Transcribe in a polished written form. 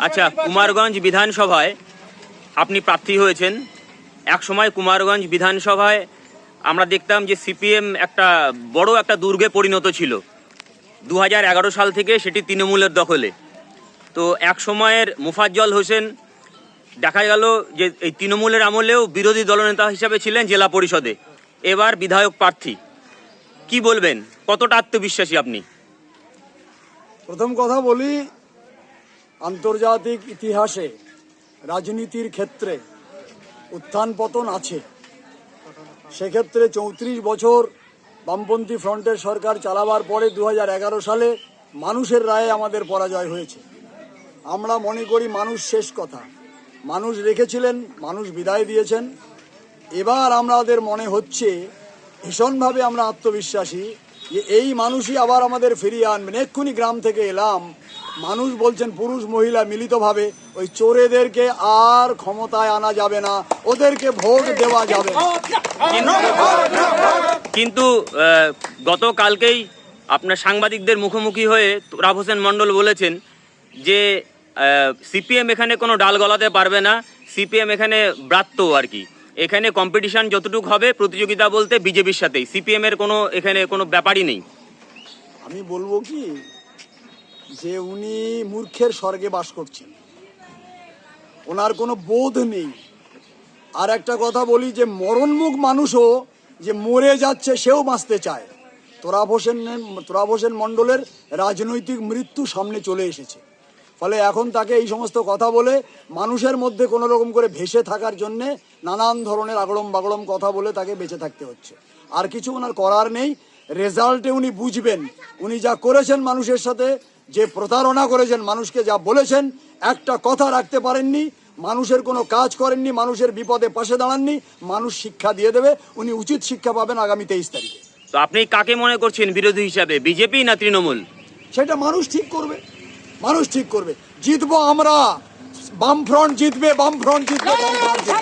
আচ্ছা, কুমারগঞ্জ বিধানসভায় আপনি প্রার্থী হয়েছেন। এক সময় কুমারগঞ্জ বিধানসভায় আমরা দেখতাম যে সিপিএম একটা বড় একটা দুর্গে পরিণত ছিল। 2011 সাল থেকে সেটি তৃণমূলের দখলে। তো এক সময়ের মোফাজ্জল হোসেন দেখা গেল যে এই তৃণমূলের আমলেও বিরোধী দলনেতা হিসাবে ছিলেন জেলা পরিষদে, এবার বিধায়ক প্রার্থী। কি বলবেন, কতটা আত্মবিশ্বাসী আপনি? প্রথম কথা বলি, আন্তর্জাতিক ইতিহাসে রাজনীতির ক্ষেত্রে উত্থান পতন আছে। সেক্ষেত্রে 34 বছর বামপন্থী ফ্রন্টের সরকার চালাবার পরে 2011 সালে মানুষের রায়ে আমাদের পরাজয় হয়েছে। আমরা মনে করি মানুষ শেষ কথা, মানুষ রেখেছিলেন, মানুষ বিদায় দিয়েছেন। এবার আমাদের মনে হচ্ছে ভীষণভাবে আমরা আত্মবিশ্বাসী যে এই মানুষই আবার আমাদের ফিরিয়ে আনবেন। এক্ষুনি গ্রাম থেকে এলাম, মানুষ বলছেন পুরুষ মহিলা মিলিতভাবে ওই চোরেদেরকে আর ক্ষমতায় আনা যাবে না, ওদেরকে ভোট দেওয়া যাবে না। কিন্তু গতকালকেই আপনার সাংবাদিকদের মুখোমুখি হয়ে তুরাব হোসেন মণ্ডল বলেছেন যে সিপিএম এখানে কোনো ডাল গলাতে পারবে না, সিপিএম এখানে ব্রাত্য আর কি, এখানে কম্পিটিশন যতটুকু হবে প্রতিযোগিতা বলতে বিজেপির সাথেই, সিপিএম এর কোনো এখানে কোনো ব্যাপারই নেই। আমি বলবো কি যে উনি মূর্খের স্বর্গে বাস করছেন, ওনার কোনো বোধ নেই। আর একটা কথা বলি যে মরণমুখ মানুষও যে মরে যাচ্ছে সেও বাঁচতে চায়। তুরাব হোসেন মণ্ডলের রাজনৈতিক মৃত্যু সামনে চলে এসেছে। ফলে এখন তাকে এই সমস্ত কথা বলে মানুষের মধ্যে কোনো রকম করে ভেসে থাকার জন্যে নানান ধরনের আগড়ম বাগড়ম কথা বলে তাকে বেঁচে থাকতে হচ্ছে। আর কিছু ওনার করার নেই। রেজাল্টে উনি বুঝবেন উনি যা করেছেন মানুষের সাথে, যে প্রতারণা করেছেন, মানুষকে যা বলেছেন, একটা কথা রাখতে পারেননি, মানুষের কোনো কাজ করেননি, মানুষের বিপদে পাশে দাঁড়াননি। মানুষ শিক্ষা দিয়ে দেবে, উনি উচিত শিক্ষা পাবেন আগামী 23 তারিখে। তো আপনি কাকে মনে করছেন বিরোধী হিসাবে, বিজেপি না তৃণমূল? সেটা মানুষ ঠিক করবে, মানুষ ঠিক করবে। জিতবো আমরা, বামফ্রন্ট জিতবে, বামফ্রন্ট জিতবে, বামফ্রন্ট জিতবে।